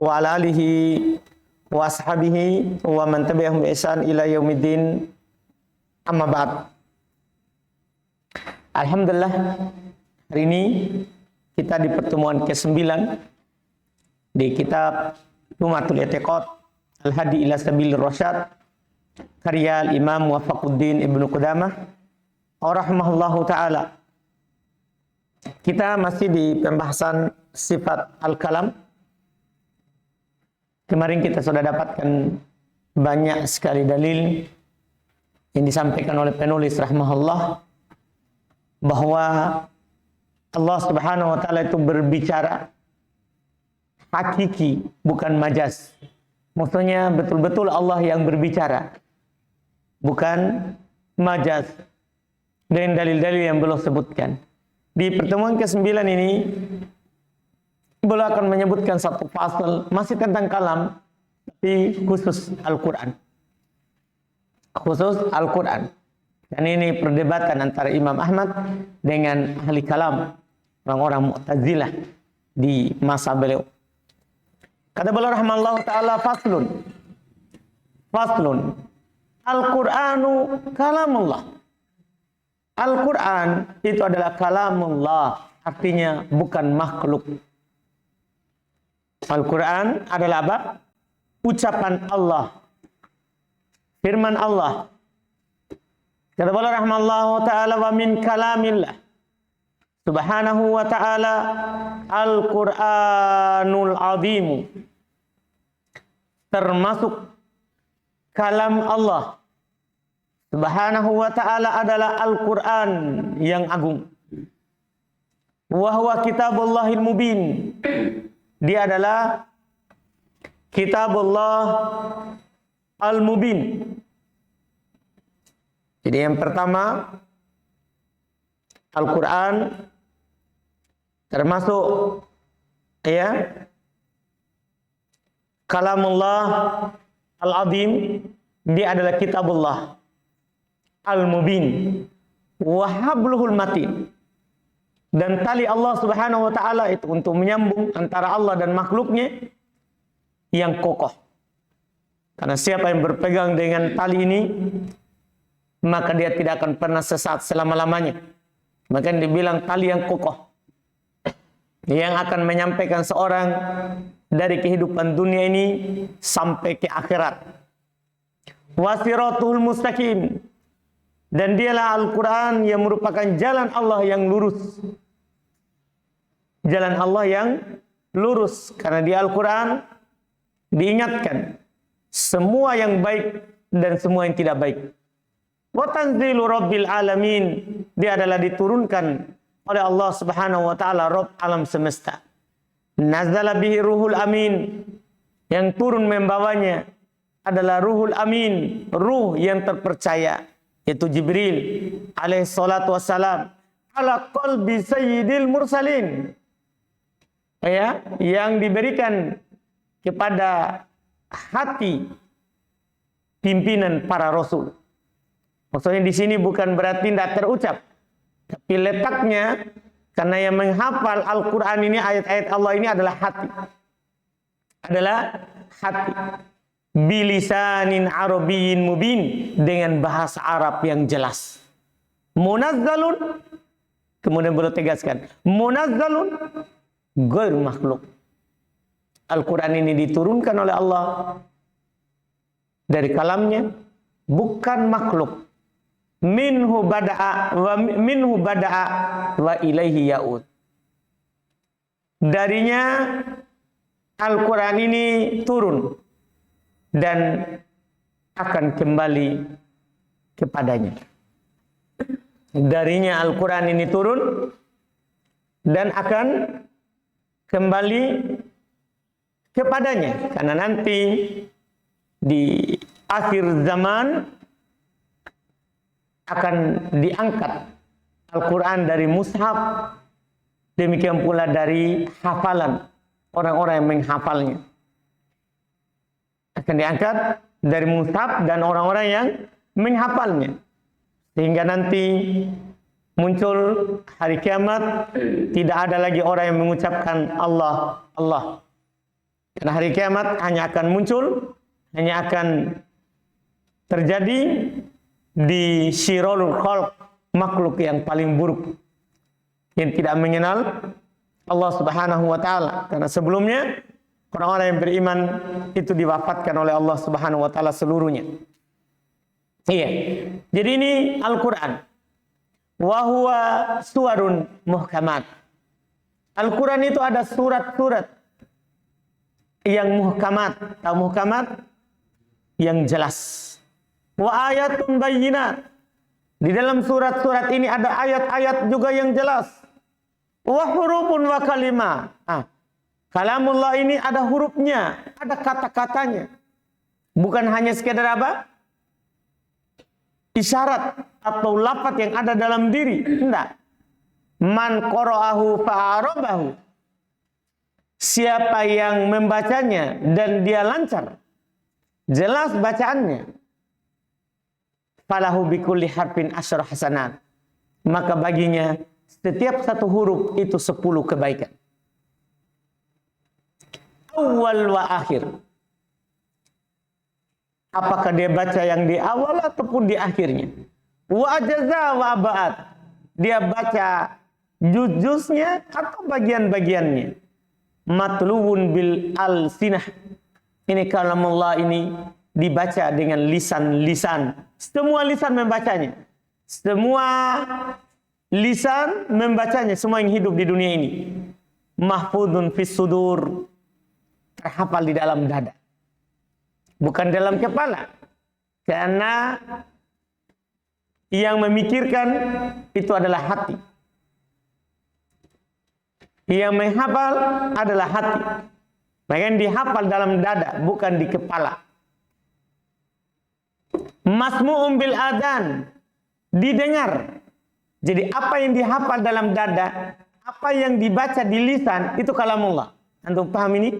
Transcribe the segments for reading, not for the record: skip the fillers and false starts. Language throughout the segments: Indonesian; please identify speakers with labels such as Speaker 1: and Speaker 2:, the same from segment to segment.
Speaker 1: wa ala alihi wa ashabihi wa man tabi'ahum bi ihsan ila yaumiddin. Amma ba'd. Alhamdulillah, hari ini kita di pertemuan ke-9 di kitab Lumatul I'tiqad Al-Hadi ila Sabilir Rasyad karya Imam Muwaffaquddin Ibnu Qudamah rahimahullahu taala. Kita masih di pembahasan sifat al-kalam. Kemarin kita sudah dapatkan banyak sekali dalil yang disampaikan oleh penulis rahimahullah bahwa Allah Subhanahu wa taala itu berbicara hakiki, bukan majaz. Maksudnya betul-betul Allah yang berbicara, bukan majaz. Dan dalil-dalil yang beliau sebutkan. Di pertemuan ke-9 ini beliau akan menyebutkan satu pasal masih tentang kalam, tapi khusus Al-Quran. Khusus Al-Quran. Dan ini perdebatan antara Imam Ahmad dengan ahli kalam, orang-orang Mu'tazilah di masa beliau. Kata beliau rahimahullah ta'ala, faslun Al-Qur'anu kalamullah. Al-Quran itu adalah kalamullah, artinya bukan makhluk. Al-Quran adalah apa? Ucapan Allah, firman Allah. Kata beliau rahimahullahu ta'ala, wa min kalamillah subhanahu wa ta'ala Al-Quranul azimu, termasuk kalam Allah Subhanahu wa ta'ala adalah Al-Quran yang agung. Wa huwa kitabullahil mubin. Dia adalah kitabullah al-mubin. Jadi yang pertama, Al-Quran termasuk kalamullah al-azim. Dia adalah kitabullah al-mubin wa habluhul matin, dan tali Allah Subhanahu wa taala itu untuk menyambung antara Allah dan makhluknya yang kokoh. Karena siapa yang berpegang dengan tali ini, maka dia tidak akan pernah sesat selama-lamanya. Maka dibilang tali yang kokoh yang akan menyampaikan seorang dari kehidupan dunia ini sampai ke akhirat. Wasiratul mustaqim, dan dialah Al-Quran yang merupakan jalan Allah yang lurus. Jalan Allah yang lurus. Karena di Al-Quran diingatkan semua yang baik dan semua yang tidak baik. Wa tanzilu rabbil alamin, dia adalah diturunkan oleh Allah Subhanahu wa taala, Rabb alam semesta. Nazala bihi ruhul amin, yang turun membawanya adalah ruhul amin, ruh yang terpercaya, yaitu Jibril alaihi salatu wassalam, ala qalbi sayyidil mursalin, yang diberikan kepada hati pimpinan para rasul. Maksudnya di sini bukan berarti tidak terucap, tapi letaknya karena yang menghafal Al-Quran ini, ayat-ayat Allah ini adalah hati. Adalah hati. Bilisanin arabiyyin mubin, dengan bahasa Arab yang jelas. Munazzalun, kemudian beliau tegaskan, munazzalun ghair makhluk. Al-Quran ini diturunkan oleh Allah dari kalamnya, bukan makhluk. Minhu bada'a wa ilaihi ya'ud. Darinya Al-Quran ini turun dan akan kembali kepadanya. Darinya Al-Quran ini turun dan akan kembali kepadanya. Karena nanti di akhir zaman akan diangkat Al-Quran dari mushaf, demikian pula dari hafalan orang-orang yang menghafalnya. Akan diangkat dari mushaf dan orang-orang yang menghafalnya. Sehingga nanti muncul hari kiamat, tidak ada lagi orang yang mengucapkan Allah, Allah. Karena hari kiamat hanya akan muncul, hanya akan terjadi di syirrul khalq, makhluk yang paling buruk, yang tidak mengenal Allah Subhanahu wa taala. Karena sebelumnya orang-orang yang beriman itu diwafatkan oleh Allah Subhanahu wa taala seluruhnya. Iya. Jadi ini Al-Qur'an. Wa huwa suwarun muhkamat. Al-Qur'an itu ada surat-surat yang muhkamat. Tahu muhkamat? Yang jelas. Wa ayatun bayyinat. Di dalam surat-surat ini ada ayat-ayat juga yang jelas. Wa hurufun wa kalimah. Kalamullah ini ada hurufnya, ada kata-katanya. Bukan hanya sekedar apa? Isyarat atau lafaz yang ada dalam diri. Tidak. Man qara'ahu fa'arabahu. Siapa yang membacanya dan dia lancar, jelas bacaannya, falahu bikulli harfin asyra hasanat. Maka baginya setiap satu huruf itu 10 kebaikan. Awal wa akhir. Apakah dia baca yang di awal ataupun di akhirnya? Wa ajaza wa abad. Dia baca juz-juznya atau bagian-bagiannya. Matluwun bil alsinah. Ini kalamullah ini dibaca dengan lisan-lisan. Semua lisan membacanya. Semua lisan membacanya. Semua yang hidup di dunia ini. Mahfudun fis sudur. Terhafal di dalam dada. Bukan dalam kepala. Karena yang memikirkan itu adalah hati. Yang menghafal adalah hati. Maka yang dihafal dalam dada, bukan di kepala. Masmu'um bil adan. Didengar. Jadi apa yang dihafal dalam dada, apa yang dibaca di lisan, itu kalamullah. Antum paham ini?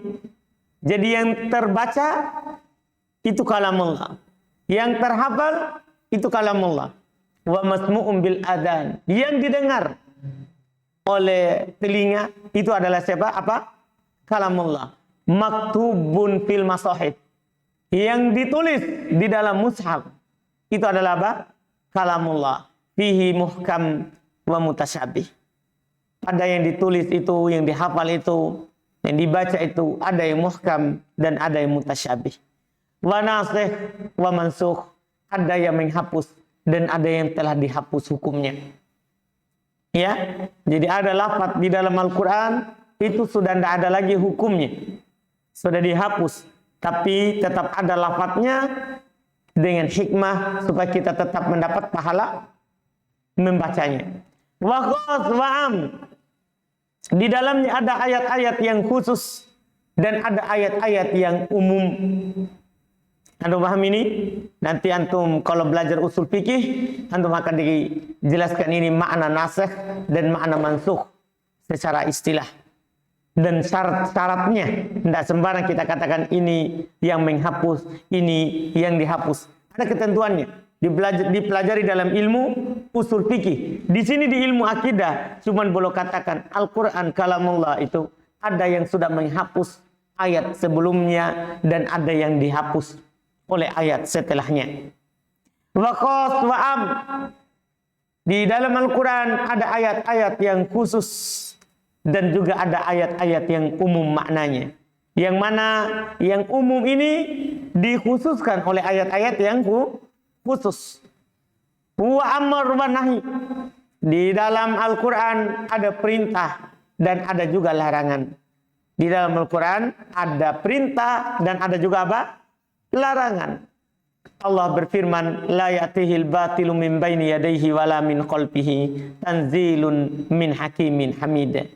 Speaker 1: Jadi yang terbaca itu kalamullah. Yang terhafal itu kalamullah. Wa masmu'um bil adan. Yang didengar oleh telinga itu adalah siapa? Apa? Kalamullah. Maktubun fil masahif. Yang ditulis di dalam mushaf itu adalah apa? Kalamullah. Fihi muhkam wa mutasyabih. Ada yang ditulis itu, yang dihafal itu, yang dibaca itu, ada yang muhkam dan ada yang mutasyabih. Wa nasikh wa mansukh. Ada yang menghapus dan ada yang telah dihapus hukumnya. Ya, jadi ada lafaz di dalam Al-Quran itu sudah tidak ada lagi hukumnya, sudah dihapus, tapi tetap ada lafaznya dengan hikmah supaya kita tetap mendapat pahala membacanya. Wa khas wa am. Di dalamnya ada ayat-ayat yang khusus dan ada ayat-ayat yang umum. Antum paham ini? Nanti antum kalau belajar usul fikih, antum akan dijelaskan ini makna nasikh dan makna mansukh secara istilah. Dan syarat-syaratnya. Tidak sembarang kita katakan ini yang menghapus, ini yang dihapus. Ada ketentuannya. Dipelajari dalam ilmu usul fikih. Di sini di ilmu akidah, cuman boleh katakan Al-Quran kalamullah itu ada yang sudah menghapus ayat sebelumnya dan ada yang dihapus oleh ayat setelahnya. Wa khas wa am. Di dalam Al-Quran ada ayat-ayat yang khusus dan juga ada ayat-ayat yang umum maknanya. Yang mana yang umum ini dikhususkan oleh ayat-ayat yang khusus. Wa amr wa nahi. Di dalam Al-Quran ada perintah dan ada juga larangan. Di dalam Al-Quran ada perintah dan ada juga apa? Larangan. Allah berfirman, la ya'tihil batilu min baini yadayhi wala min khalfihi tanzilun min hakimin hamid.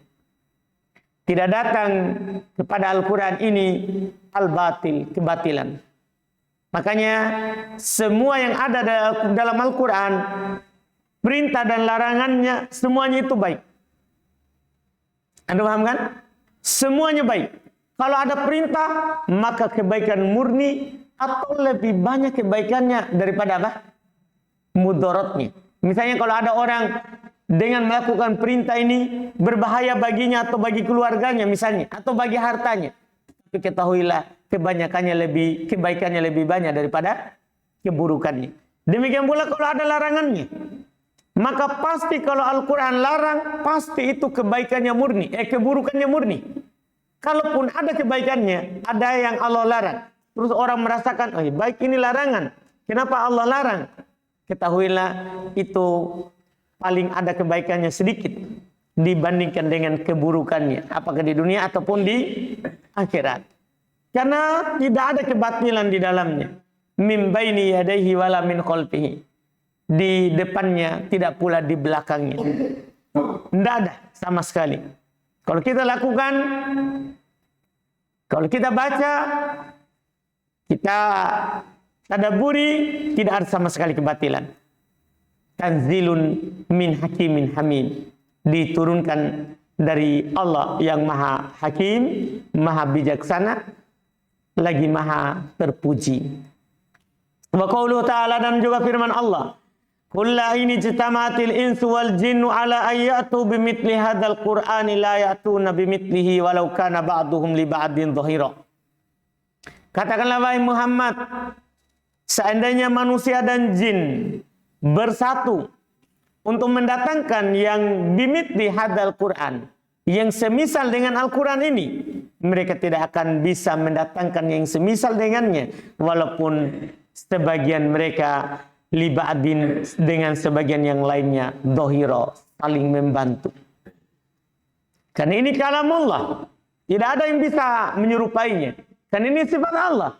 Speaker 1: Tidak datang kepada Al-Quran ini al-batil, kebatilan. Makanya semua yang ada dalam Al-Quran, perintah dan larangannya semuanya itu baik. Anda paham kan? Semuanya baik. Kalau ada perintah, maka kebaikan murni atau lebih banyak kebaikannya daripada apa? Mudaratnya. Misalnya kalau ada orang dengan melakukan perintah ini berbahaya baginya atau bagi keluarganya misalnya, atau bagi hartanya, tapi ketahuilah kebaikannya lebih banyak daripada keburukannya. Demikian pula kalau ada larangannya, maka pasti kalau Al-Quran larang, pasti itu kebaikannya murni, keburukannya murni. Kalaupun ada kebaikannya, ada yang Allah larang, terus orang merasakan, oh baik ini larangan, kenapa Allah larang? Ketahuilah itu paling ada kebaikannya sedikit dibandingkan dengan keburukannya, apakah di dunia ataupun di akhirat. Karena tidak ada kebatilan di dalamnya. Min baini yadayhi wala min khalfihi. Di depannya, tidak pula di belakangnya. Tidak ada sama sekali. Kalau kita lakukan, kalau kita baca, kita tadabburi, tidak ada sama sekali kebatilan. Tanzilun min hakimin hamid. Diturunkan dari Allah yang maha hakim, maha bijaksana, lagi maha terpuji. Wa qauluhu ta'ala, dan juga firman Allah, qul la in ijtama'atil insu wal jinnu ala ayyatu bimithli hadzal qur'ani la ya'tuna bimithlihi walau kana ba'duhum li ba'din dhahira. Katakanlah wahai Muhammad, seandainya manusia dan jin bersatu untuk mendatangkan yang bimithli hadzal Qur'an, yang semisal dengan Al-Quran ini, mereka tidak akan bisa mendatangkan yang semisal dengannya, walaupun sebagian mereka liba'adin dengan sebagian yang lainnya dohiro, saling membantu. Karena ini kalamullah, tidak ada yang bisa menyerupainya. Karena ini sifat Allah.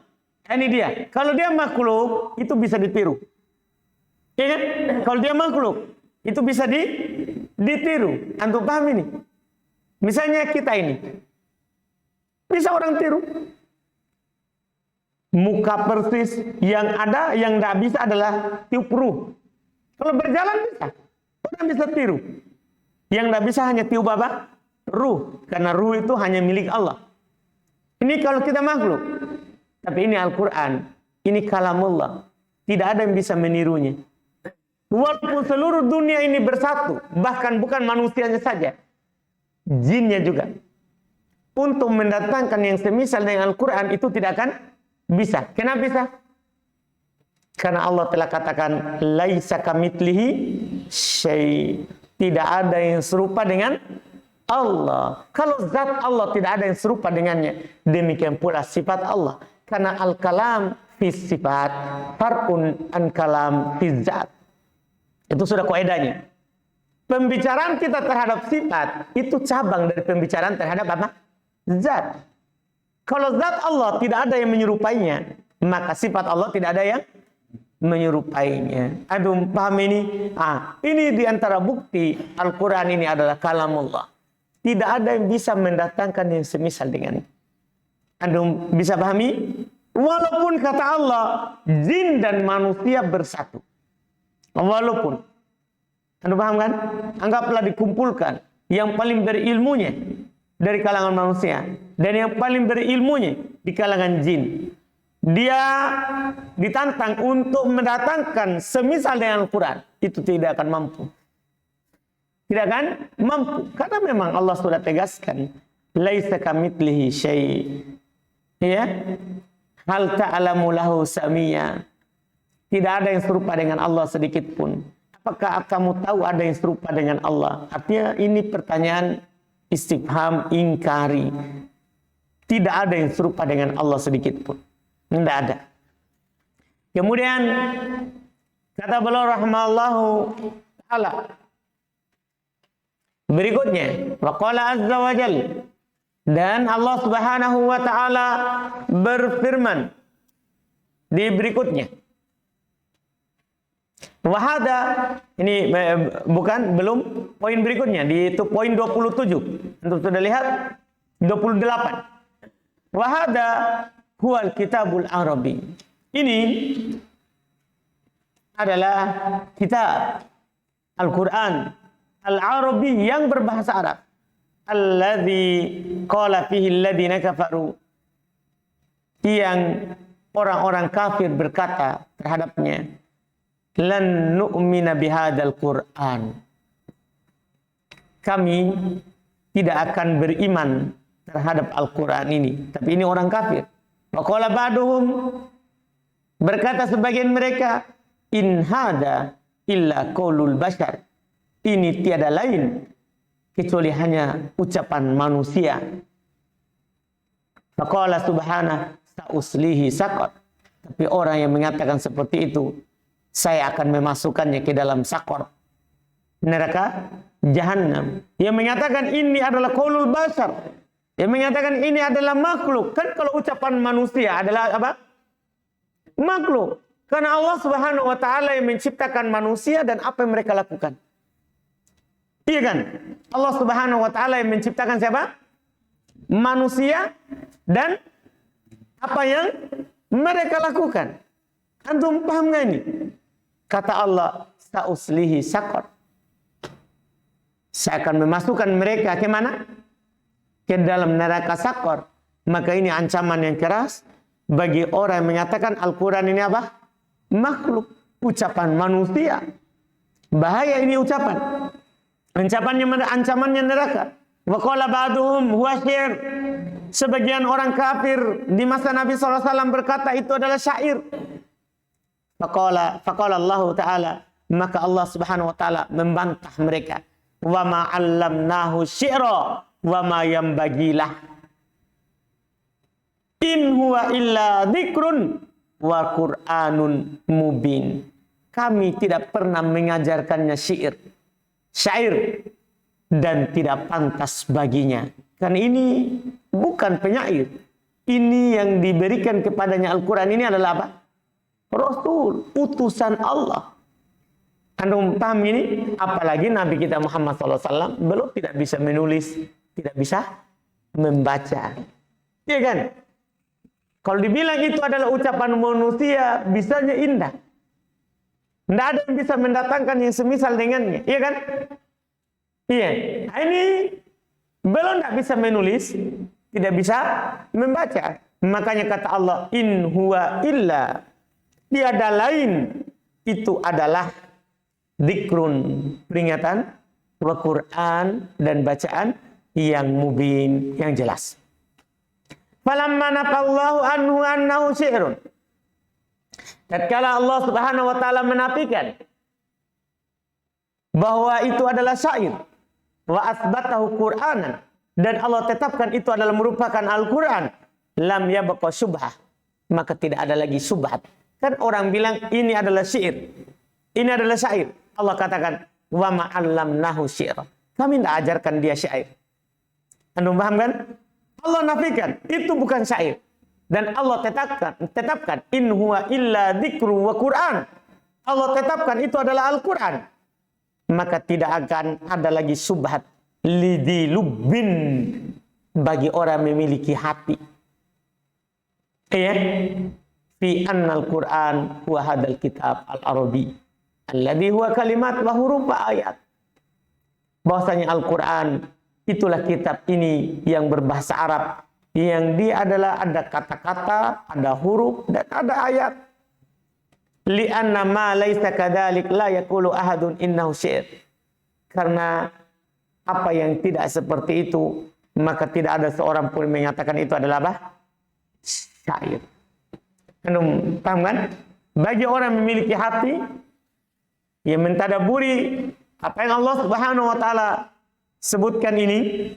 Speaker 1: Ini dia. Kalau dia makhluk, itu bisa ditiru. Ya kan? Kalau dia makhluk, itu bisa ditiru. Antum paham ini? Misalnya kita ini, bisa orang tiru. Muka persis, yang ada, yang tidak bisa adalah tiup ruh. Kalau berjalan bisa, orang bisa tiru. Yang tidak bisa hanya tiup apa? Ruh. Karena ruh itu hanya milik Allah. Ini kalau kita makhluk. Tapi ini Al-Quran, ini kalamullah. Tidak ada yang bisa menirunya. Walaupun seluruh dunia ini bersatu, bahkan bukan manusianya saja, jinnya juga, untuk mendatangkan yang semisal dengan Al-Quran itu tidak akan bisa. Kenapa bisa? Karena Allah telah katakan, laisa kamitslihi syai'. Tidak ada yang serupa dengan Allah. Kalau zat Allah tidak ada yang serupa dengannya, demikian pula sifat Allah. Karena al-kalam fi sifat, far'un an kalam fi zat. Itu sudah kaidahnya. Pembicaraan kita terhadap sifat itu cabang dari pembicaraan terhadap apa? Zat. Kalau zat Allah tidak ada yang menyerupainya, maka sifat Allah tidak ada yang menyerupainya. Aduh, paham ini? Ini diantara bukti Al-Quran ini adalah kalamullah. Tidak ada yang bisa mendatangkan yang semisal dengan. Aduh, bisa pahami? Walaupun kata Allah, jin dan manusia bersatu. Walaupun, Anda paham kan? Anggaplah dikumpulkan yang paling berilmunya dari kalangan manusia dan yang paling berilmunya di kalangan jin. Dia ditantang untuk mendatangkan semisal dengan Al-Quran. Itu tidak akan mampu. Tidak akan mampu. Karena memang Allah sudah tegaskan, laisa kamitslihi syai'. Ya? Hal ta'lamu lahu samia. Tidak ada yang serupa dengan Allah sedikit pun. Apakah kamu tahu ada yang serupa dengan Allah? Artinya ini pertanyaan istifham ingkari. Tidak ada yang serupa dengan Allah sedikit pun. Tidak ada. Kemudian kata beliau rahimallahu ta'ala berikutnya, wa qala azza wa jalla, dan Allah Subhanahu wa taala berfirman di berikutnya. Wahada, ini belum poin berikutnya, di itu poin 27. Untuk sudah lihat 28. Wahada huwal kitabul arabi. Ini adalah kitab Al-Quran Al-Arabi yang berbahasa Arab. Alladzi qala fihi alladhina kafaru. Yang orang-orang kafir berkata terhadapnya, lan nu'mina bihadzal Qur'an. Kami tidak akan beriman terhadap Al-Quran ini. Tapi ini orang kafir. Wa qala ba'duhum, berkata sebagian mereka, in hada illa qaulul bashar. Ini tiada lain kecuali hanya ucapan manusia. Faqala subhanahu sa'uslihi saqar. Tapi orang yang mengatakan seperti itu, saya akan memasukkannya ke dalam saqar, neraka Jahannam. Yang mengatakan ini adalah qaulul bashar, yang mengatakan ini adalah makhluk. Kan kalau ucapan manusia adalah apa? Makhluk. Karena Allah Subhanahu wa taala yang menciptakan manusia dan apa yang mereka lakukan. Iya kan? Allah Subhanahu wa taala yang menciptakan siapa? Manusia dan apa yang mereka lakukan. Antum paham gak ini? Kata Allah, sa'uslihi saqar. Saya akan memasukkan mereka ke mana? Ke dalam neraka saqar. Maka ini ancaman yang keras bagi orang yang menyatakan Al-Quran ini apa? Makhluk, ucapan manusia. Bahaya ini ucapan. Ancamannya neraka. Wa qala ba'duhum huwa syair. Sebagian orang kafir di masa Nabi SAW berkata itu adalah syair. Faqala Allah Ta'ala, maka Allah Subhanahu wa taala membantah mereka. Wa ma 'allamnahu syi'ra wa ma yanbagilah. In huwa illa dzikrun wa Qur'anun mubin. Kami tidak pernah mengajarkannya syair dan tidak pantas baginya. Karena ini bukan penyair. Ini yang diberikan kepadanya Al-Quran ini adalah apa? Rasul, utusan Allah. Anda paham ini? Apalagi Nabi kita Muhammad SAW belum tidak bisa menulis, tidak bisa membaca. Iya kan? Kalau dibilang itu adalah ucapan manusia, bisanya indah. Tidak ada yang bisa mendatangkan yang semisal dengannya. Iya kan? Iya. Nah, ini belum tidak bisa menulis, tidak bisa membaca. Makanya kata Allah, in huwa illa, tiada lain, itu adalah dzikrun, peringatan, wa Quran, dan bacaan yang mubin, yang jelas. Falamma nafallahu anhu annahu syi'run. Tatkala Allah Subhanahu wa taala menafikan bahwa itu adalah syair, wa asbatahu Qur'anan, dan Allah tetapkan itu adalah merupakan Al-Quran, lam yabqa syubhah, maka tidak ada lagi syubhat. Kan orang bilang ini adalah syair, ini adalah syair. Allah katakan, wa ma 'allamnahu syi'ra. Kami tidak ajarkan dia syair. Anda paham kan? Allah nafikan, itu bukan syair. Dan Allah tetapkan in huwa illa dzikru wa Qur'an. Allah tetapkan itu adalah Al-Quran. Maka tidak akan ada lagi subhat lidi lubbin, bagi orang memiliki hati. Ya, fi annal Quran huwa hadal kitab al-arabi alladhi huwa kalimat wa huruf wa ayat. Bahwasanya Al-Quran itulah kitab ini yang berbahasa Arab, yang dia adalah ada kata-kata, ada huruf, dan ada ayat. Li'anna ma laysa kadzalik la yaqulu ahadun innahu syair. Karena apa yang tidak seperti itu, maka tidak ada seorang pun menyatakan itu adalah apa? Syair. Anda paham kan? Bagi orang memiliki hati yang mentadaburi apa yang Allah Subhanahu wa taala sebutkan ini,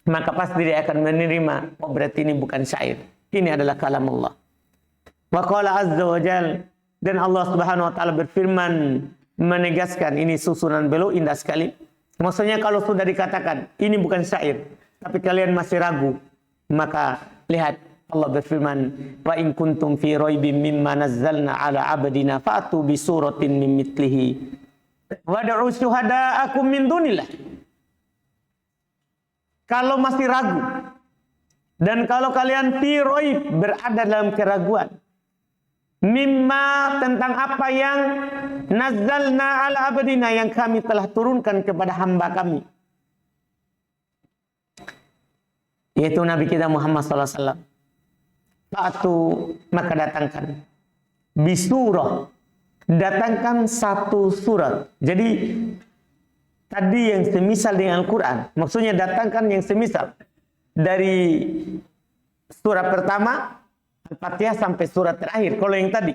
Speaker 1: maka pasti dia akan menerima, oh berarti ini bukan syair, ini adalah kalam Allah. Wa qala azza wa jalla, dan Allah Subhanahu wa taala berfirman menegaskan, ini susunan beliau indah sekali. Maksudnya kalau sudah dikatakan ini bukan syair, tapi kalian masih ragu, maka lihat Allah berfirman, wa in kuntum fi raibin mimma nazzalna ala abdina fa'tu bi suratin min mithlihi wad'u syuhada'akum min dunillah. Kalau masih ragu, dan kalau kalian fi raib, berada dalam keraguan, mimma, tentang apa yang nazzalna ala abdina, yang kami telah turunkan kepada hamba kami, yaitu Nabi kita Muhammad SAW. Fa'tu, maka datangkan bisurah, datangkan satu surat. Jadi tadi yang semisal dengan Al-Quran, maksudnya datangkan yang semisal dari surat pertama Al-Fatihah sampai surat terakhir. Kalau yang tadi,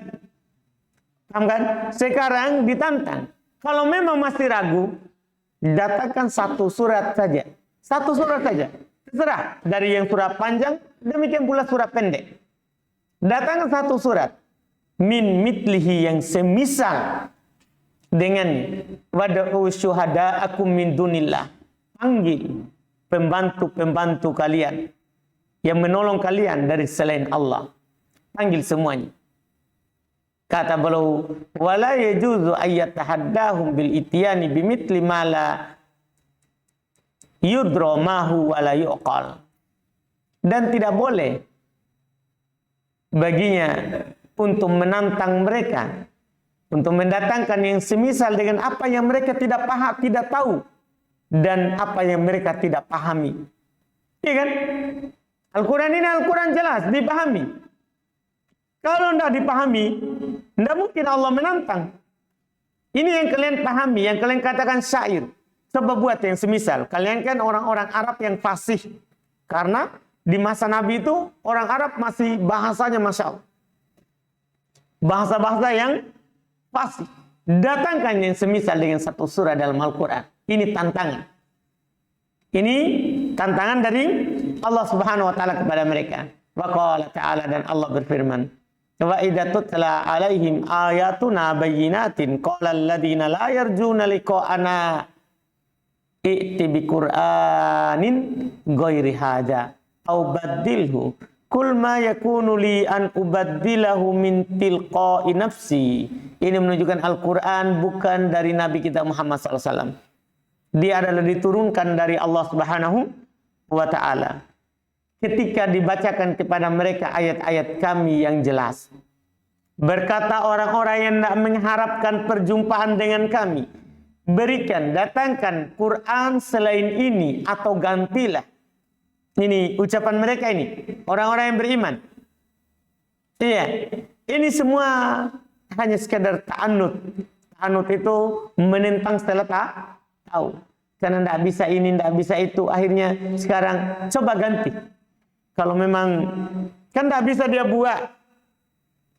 Speaker 1: paham kan? Sekarang ditantang. Kalau memang masih ragu, datangkan satu surat saja. Satu surat saja. Terserah. Dari yang surat panjang, demikian pula surat pendek. Datangkan satu surat. Min mitlihi yang semisal dengan wada'u syuhada'akum min dunillah. Panggil pembantu-pembantu kalian yang menolong kalian dari selain Allah. Panggil semuanya. Kata beliau, wala yajuzu ayyatahaddahum bil ityani bimithli ma la yudra mahu wala yuqal. Dan tidak boleh baginya untuk menantang mereka, untuk mendatangkan yang semisal dengan apa yang mereka tidak paham, tidak tahu, dan apa yang mereka tidak pahami. Iya kan? Al-Quran ini Al-Quran jelas, dipahami. Kalau tidak dipahami, tidak mungkin Allah menantang. Ini yang kalian pahami, yang kalian katakan syair. Coba buat yang semisal. Kalian kan orang-orang Arab yang fasih. Karena di masa Nabi itu, orang Arab masih bahasanya Masya Allah. Bahasa-bahasa yang fasih. Datangkan yang semisal dengan satu surah dalam Al-Quran. Ini tantangan. Ini tantangan dari Allah Subhanahu wa taala kepada mereka. Wa qala ta'ala, dan Allah berfirman, wa idza tutla alaihim ayatuna bayyinatin qala alladziina la yarjuna liqa'ana i'ti bi qur'anin ghairi hadza au baddilhu kul ma yakunu li an ubaddilahu min tilqa'i nafsi. Ini menunjukkan Al-Quran bukan dari Nabi kita Muhammad SAW. Dia adalah diturunkan dari Allah Subhanahu wa ta'ala. Ketika dibacakan kepada mereka ayat-ayat kami yang jelas. Berkata orang-orang yang tidak mengharapkan perjumpaan dengan kami, berikan, datangkan Quran selain ini atau gantilah. Ini ucapan mereka ini. Orang-orang yang beriman. Iya. Ini semua hanya sekadar ta'annud. Ta'annud itu menentang setelah tahu. Karena tidak bisa ini, tidak bisa itu. Akhirnya sekarang coba ganti. Kalau memang kan tidak bisa dia buat.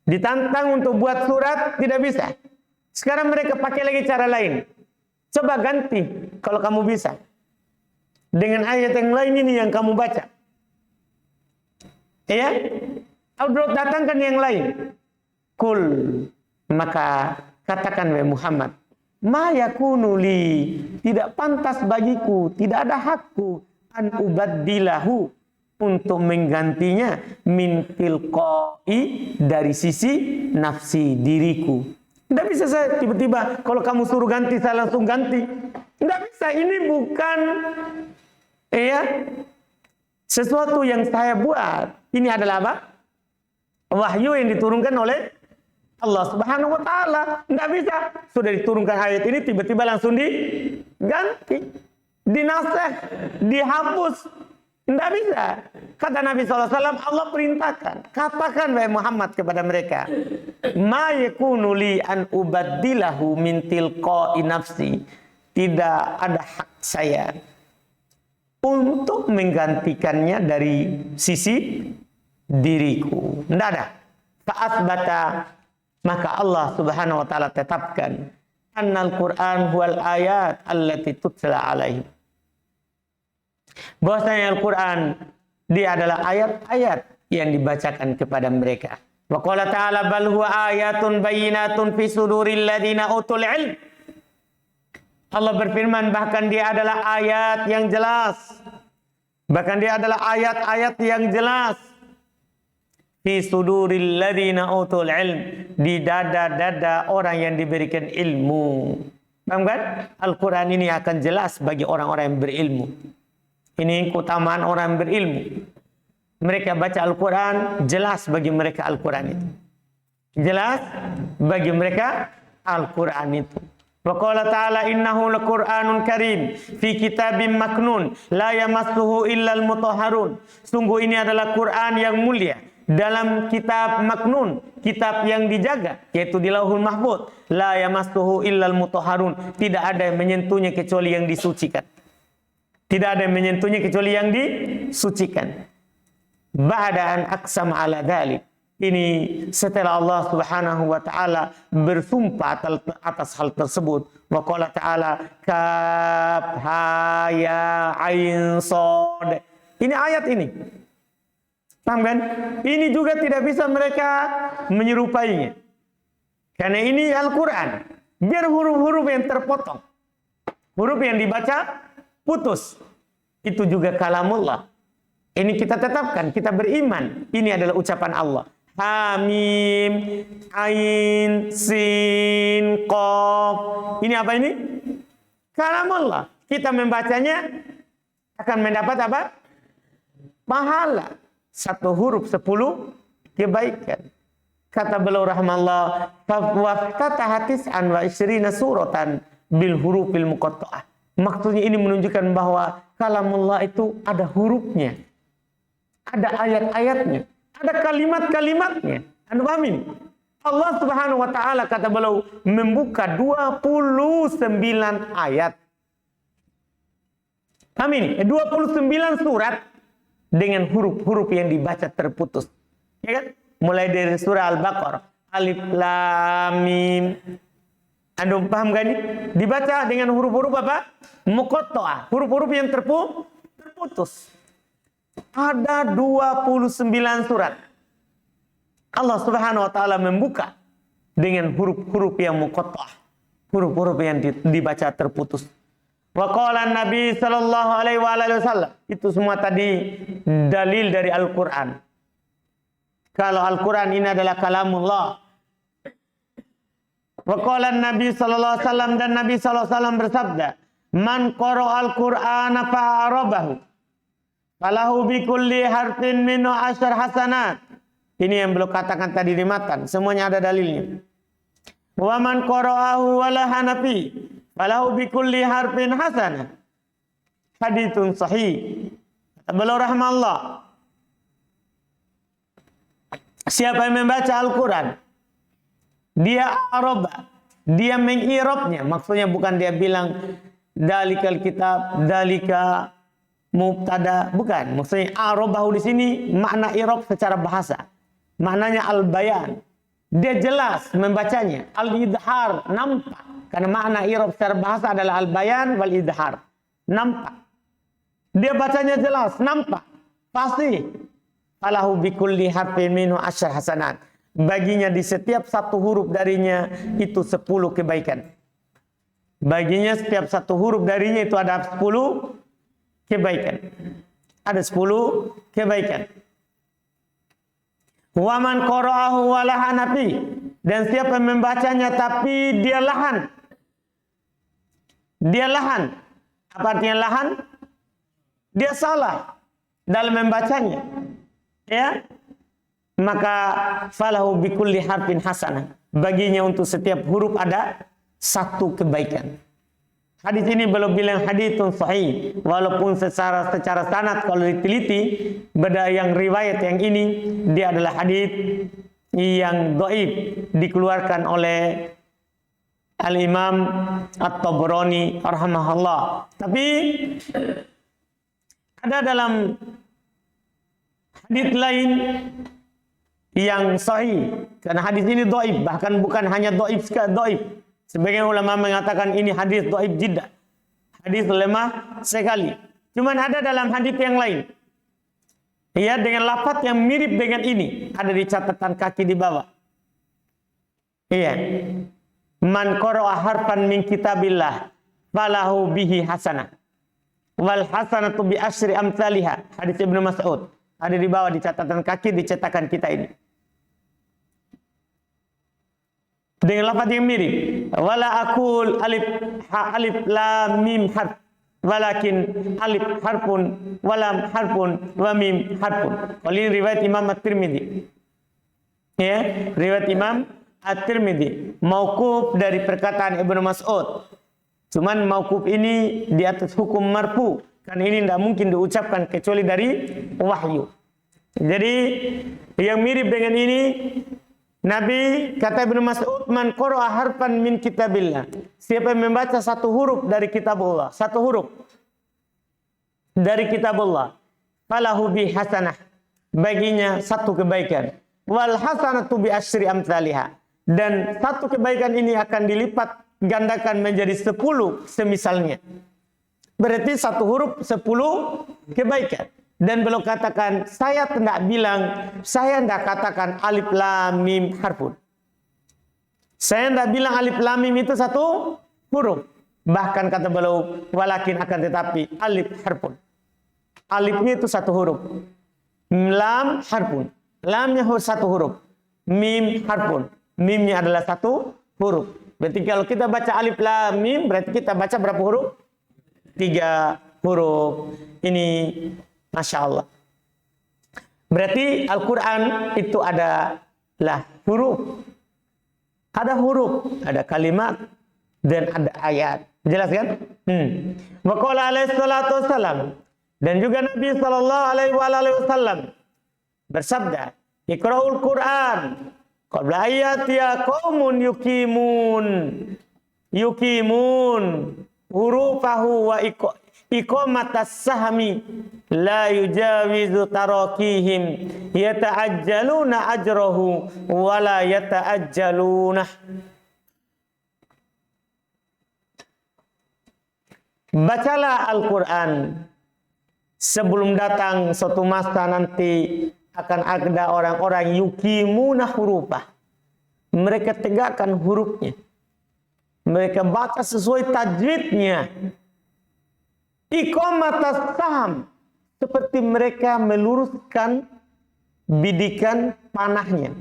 Speaker 1: Ditantang untuk buat surat, tidak bisa. Sekarang mereka pakai lagi cara lain. Coba ganti kalau kamu bisa. Dengan ayat yang lain ini yang kamu baca. Ya? Atau datangkan yang lain. Kul, maka katakan wahai Muhammad, ma yakunu li, tidak pantas bagiku, tidak ada hakku an ubaddilahu, untuk menggantinya min tilqai, dari sisi nafsi diriku. Tidak bisa saya tiba-tiba kalau kamu suruh ganti saya langsung ganti. Tidak bisa. Ini bukan sesuatu yang saya buat. Ini adalah apa? Wahyu yang diturunkan oleh Allah Subhanahu wa taala. Tidak bisa. Sudah diturunkan ayat ini tiba-tiba langsung diganti, dinasakh, dihapus. Tidak bisa. Kata Nabi SAW, Allah perintahkan, katakan wahai Muhammad kepada mereka, ma yakunu li an ubaddilahu min tilqa'i nafsi. Tidak ada hak saya untuk menggantikannya dari sisi diriku. Tidak ada. Fa'asbata, maka Allah Subhanahu wa taala tetapkan, annal Qur'an huwal ayat allati tutla alaihim. Bahwasanya Al-Quran dia adalah ayat-ayat yang dibacakan kepada mereka. Wa qala ta'ala bal huwa ayatun bayyinatun fi suduril ladzina utul ilm. Allah berfirman bahkan dia adalah ayat yang jelas. Bahkan dia adalah ayat-ayat yang jelas. Fi suduril ladzina utul ilm, di dada-dada orang yang diberikan ilmu. Paham kan? Al-Quran ini akan jelas bagi orang-orang yang berilmu. Ini keutamaan orang yang berilmu. Mereka baca Al-Quran, jelas bagi mereka Al-Quran itu. Jelas bagi mereka Al-Quran itu. Wa qala ta'ala innahu laqur'anun karim fi kitabim maknun la yamassuhu illal mutahharun. Sungguh ini adalah Quran yang mulia dalam kitab maknun, kitab yang dijaga, yaitu di Lauhul Mahfuz. La yamassuhu illal mutahharun. Tidak ada yang menyentuhnya kecuali yang disucikan. Tidak ada yang menyentuhnya kecuali yang disucikan. Ba'da an aqsama ala dzalik. Ini setelah Allah Subhanahu wa taala bersumpah atas hal tersebut. Wa qala ta'ala kaf ha ya ain shad. Ini ayat ini. Paham kan? Ini juga tidak bisa mereka menyerupainya. Karena ini Al-Qur'an. Biar huruf-huruf yang terpotong. Huruf yang dibaca putus. Itu juga kalamullah. Ini kita tetapkan, kita beriman. Ini adalah ucapan Allah. Hamim, Ain, Sin, Qaf. Ini apa ini? Kalamullah. Kita membacanya akan mendapat apa? Pahala. 1 huruf 10 kebaikan. Kata beliau rahmallah, "Waftataha tis'an wa isyrina suratan bil hurufil muqatta'ah." Maksudnya ini menunjukkan bahwa kalamullah itu ada hurufnya. Ada ayat-ayatnya. Ada kalimat-kalimatnya. Anda paham ini? Allah Subhanahu wa taala kata beliau membuka 29 ayat. Paham ini? 29 surat dengan huruf-huruf yang dibaca terputus. Ya kan? Mulai dari surah Al-Baqarah, Alif Lam Mim. Anda paham kan ini? Dibaca dengan huruf-huruf apa? Muqatta'ah. Huruf-huruf yang terputus. Ada 29 surat. Allah Subhanahu wa taala membuka dengan huruf-huruf yang muqatta'ah. Huruf-huruf yang dibaca terputus. Wa qala Nabi sallallahu alaihi wasallam. Itu semua tadi dalil dari Al-Qur'an. Kalau Al-Qur'an ini adalah kalamullah. Wa qala Nabi sallallahu alaihi wasallam, dan Nabi sallallahu alaihi wasallam bersabda, "Man qara'al Qur'ana fa'arabahu falahu bi kulli harfin minhu asyar hasanat." Ini yang belum katakan tadi di matan, semuanya ada dalilnya. Wa man qara'ahu wala hanafi falahu bi kulli harfin hasanah. Haditsun sahih. Beliau rahmallah. Siapa yang membaca Al-Qur'an, dia araba, dia mengirabnya. Maksudnya bukan dia bilang dalikal kitab, dalika mubtada, bukan. Maksudnya arabahu di sini makna irab secara bahasa. Maknanya al-bayan. Dia jelas membacanya. Al-idhar, nampak. Karena makna irab secara bahasa adalah al-bayan wal idhar. Nampak. Dia bacanya jelas, nampak. Pasti. Falahu bikulli harfin minhu asyar hasanat. Baginya di setiap 1 huruf darinya itu 10 kebaikan. Baginya setiap 1 huruf darinya itu ada 10 kebaikan. Ada 10 kebaikan. Wa man qara'ahu wa lahanafi, dan siapa yang membacanya tapi dia lahan. Dia lahan. Apa artinya lahan? Dia salah dalam membacanya. Ya. Maka falahu bikulli harfin hasanah. Baginya untuk setiap huruf ada 1 kebaikan. Hadis ini belum bilang haditsun sahih, walaupun secara sanad kalau diteliti beda yang riwayat yang ini dia adalah hadis yang dhaif, dikeluarkan oleh Al-Imam At-Tabrani rahimahullah. Tapi ada dalam hadis lain yang sahih, karena hadis ini dhaif, bahkan bukan hanya dhaif sekali, dhaif. Sebagian ulama mengatakan ini hadis dhaif jiddah. Hadis lemah sekali. Cuman ada dalam hadis yang lain. Ya, dengan lafaz yang mirip dengan ini, ada di catatan kaki di bawah. Iya. Man qara'a harfan min kitabillah falahu bihi hasanah. Wal hasanatu bi asyri amsalihha. Hadis Ibnu Mas'ud. Ada di bawah di catatan kaki di cetakan kita ini. Dengan lafaz yang mirip. Wala aqul alif lam mim harf, walakin alif harfun walam harfun wa mim harfun. Kalau ini riwayat Imam At-Tirmidzi. Ya, riwayat Imam At-Tirmidzi. Mauquf dari perkataan Ibnu Mas'ud. Cuman mauquf ini di atas hukum marfu, karena ini tidak mungkin diucapkan kecuali dari wahyu. Jadi yang mirip dengan ini, Nabi kata Ibnu Mas'ud, man qara'a harfan min kitabillah. Siapa yang membaca 1 huruf dari kitab Allah, 1 huruf. dari kitabullah, falahu bi hasanah, baginya satu kebaikan, wal hasanatu bi asyri amsalihha, dan satu kebaikan ini akan dilipat gandakan menjadi 10 semisalnya. Berarti satu huruf 10 kebaikan. Dan belum katakan, saya tidak katakan alif lam mim harfun. Saya tidak bilang alif lam mim itu satu huruf. Bahkan kata beliau, walakin akan tetapi alif harfun. Alifnya itu satu huruf. Lam harfun. Lamnya satu huruf. Mim harfun. Mimnya adalah satu huruf. Berarti kalau kita baca alif lam mim, berarti kita baca berapa huruf? 3 huruf. Ini Masya Allah. Berarti Al-Quran itu adalah huruf. Ada huruf, ada kalimat, dan ada ayat. Jelas kan? Wa qala alaihi salatu wassalam. Dan juga Nabi sallallahu alaihi wasallam bersabda, Iqra'ul Quran qabla ayatiya qaumun yukimun hurufahu wa iqamatas sahmi la yujawizu tarakihim yata'ajjaluna ajrahu wa la yata'ajjaluna. Bacalah Al-Quran sebelum datang suatu masa nanti akan ada orang-orang yukimuna hurufah, mereka tegakkan hurufnya, mereka baca sesuai tajwidnya. Iqamatas saham, seperti mereka meluruskan bidikan panahnya.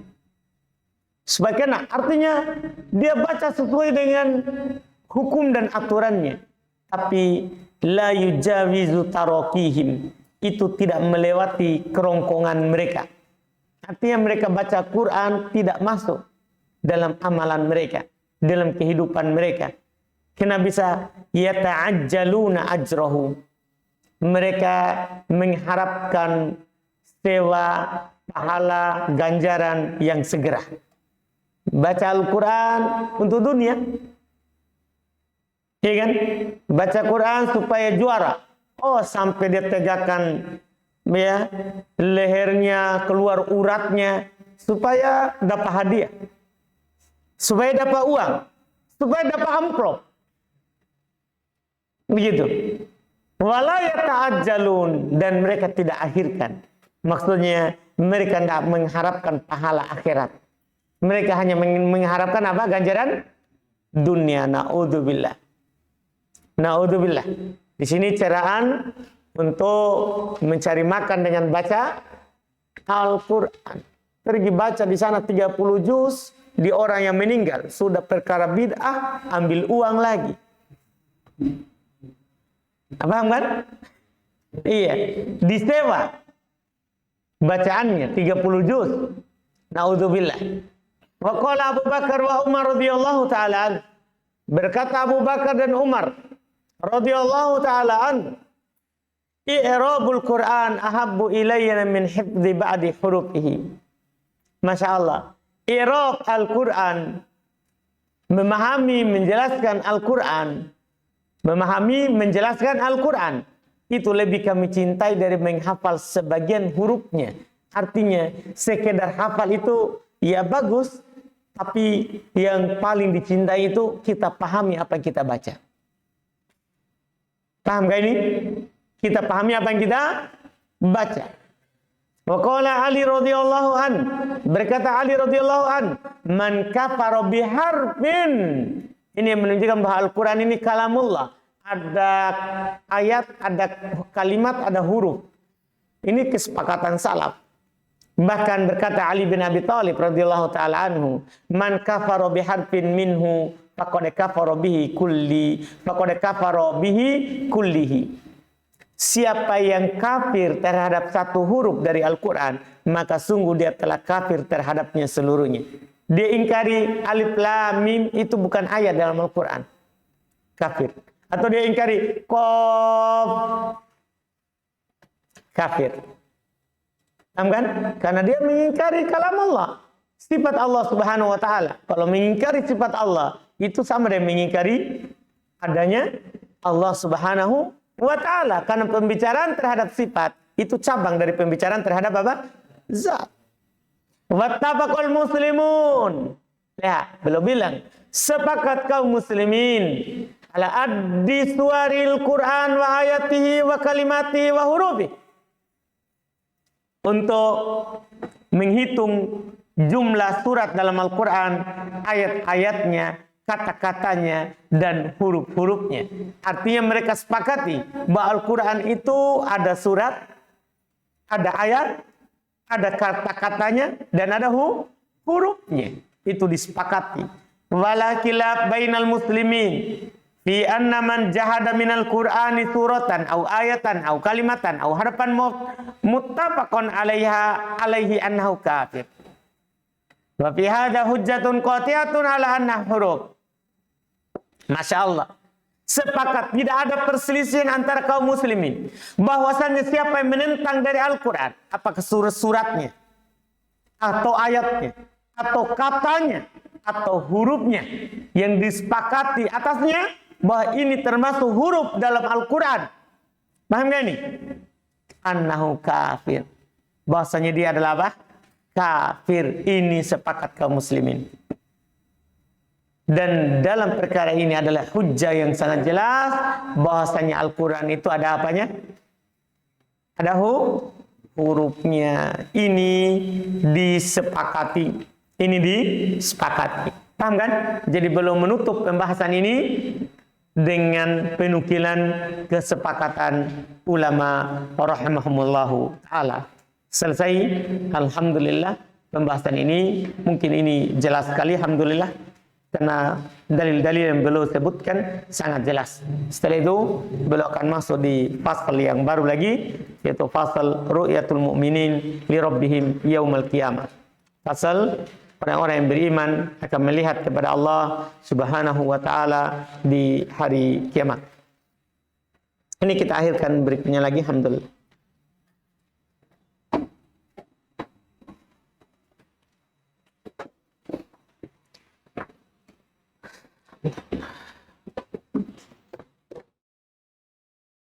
Speaker 1: Sebagaimana artinya dia baca sesuai dengan hukum dan aturannya, tapi la yujawizu tarakihim, itu tidak melewati kerongkongan mereka. Artinya mereka baca Quran tidak masuk dalam amalan mereka, dalam kehidupan mereka. Kena bisa yata'ajjaluna ajrahu, mereka mengharapkan sewa pahala ganjaran yang segera. Baca Al-Quran untuk dunia, ya kan? Baca Quran supaya juara. Oh, sampai dia tegakkan ya lehernya, keluar uratnya supaya dapat hadiah, supaya dapat uang, supaya dapat amplop. Begitu. Wala yata'ajjalun, dan mereka tidak akhirkan. Maksudnya mereka tidak mengharapkan pahala akhirat. Mereka hanya mengharapkan apa? Ganjaran dunia. Naudzubillah. Naudzubillah. Di sini ceraan untuk mencari makan dengan baca Al-Quran. Pergi baca di sana 30 juz di orang yang meninggal. Sudah perkara bid'ah, ambil uang lagi. Paham kan? Iya, disewa bacaannya 30 juz. Naudzubillah. Wa qala Abu Bakar wa Umar radhiyallahu ta'ala, berkata Abu Bakar dan Umar radhiyallahu ta'ala an, i'rabul Quran ahabbu ilayya min hifdzi ba'di hurufihi. Masya Allah, i'rab Al-Quran, memahami menjelaskan Al-Quran, memahami menjelaskan Al-Quran, itu lebih kami cintai dari menghafal sebagian hurufnya. Artinya sekedar hafal itu ya bagus, tapi yang paling dicintai itu kita pahami apa yang kita baca. Paham gak ini? Kita pahami apa yang kita baca. Wa qala Ali radhiyallahu an, berkata Ali radhiyallahu an, man kafara biharfin. Ini yang menunjukkan bahwa Al-Quran ini kalamullah. Ada ayat, ada kalimat, ada huruf. Ini kesepakatan salaf. Bahkan berkata Ali bin Abi Thalib radhiyallahu ta'ala anhu, man kafara biharfin minhu faqad kafara bihi kullihi. Siapa yang kafir terhadap satu huruf dari Al-Quran, maka sungguh dia telah kafir terhadapnya seluruhnya. Dia ingkari alif lam mim itu bukan ayat dalam Al-Quran, kafir. Atau dia ingkari qaf, kafir. Paham kan? Karena dia mengingkari kalam Allah, sifat Allah Subhanahu wa taala. Kalau mengingkari sifat Allah, itu sama dengan mengingkari adanya Allah Subhanahu wa ta'ala. Karena pembicaraan terhadap sifat itu cabang dari pembicaraan terhadap apa? Zat. Wattafaqal muslimun. Lihat, belum bilang. Sepakat kaum muslimin ala addi suwaril Quran wa ayatihi wa kalimatihi wa hurufi. Untuk menghitung jumlah surat dalam Al-Quran, ayat-ayatnya, kata-katanya, dan huruf-hurufnya. Artinya mereka sepakati bahwa Al-Quran itu ada surat, ada ayat, ada kata-katanya, dan ada hurufnya. Itu disepakati. Wala khilaf bainal muslimin fi anna man jahada minal Qur'ani suratan au ayatan au kalimatan au harfan muttafaqun alaihi annahu kafir. Wa fi hadza hujjatun qati'atun ala annahu huruf. Masya Allah. Sepakat, tidak ada perselisihan antara kaum muslimin bahwasannya siapa yang menentang dari Al-Quran, apakah surat-suratnya atau ayatnya atau katanya atau hurufnya, yang disepakati atasnya bahwa ini termasuk huruf dalam Al-Quran. Paham gak ini? Annahu kafir. Bahwasanya dia adalah apa? Kafir. Ini sepakat kaum muslimin. Dan dalam perkara ini adalah hujjah yang sangat jelas bahwasanya Al-Quran itu ada apanya? Ada hurufnya. Ini disepakati. Ini disepakati. Paham kan? Jadi belum menutup pembahasan ini dengan penukilan kesepakatan ulama rahimahumullahu ta'ala. Selesai. Alhamdulillah. Pembahasan ini mungkin ini jelas sekali. Alhamdulillah. Karena dalil-dalil yang beliau sebutkan sangat jelas. Setelah itu beliau akan masuk di fasal yang baru lagi, yaitu fasal ru'yatul mu'minin li rabbihim yaumal qiyamah. Fasal orang-orang yang beriman akan melihat kepada Allah Subhanahu wa ta'ala di hari kiamat. Ini kita akhirkan berikutnya lagi. Alhamdulillah.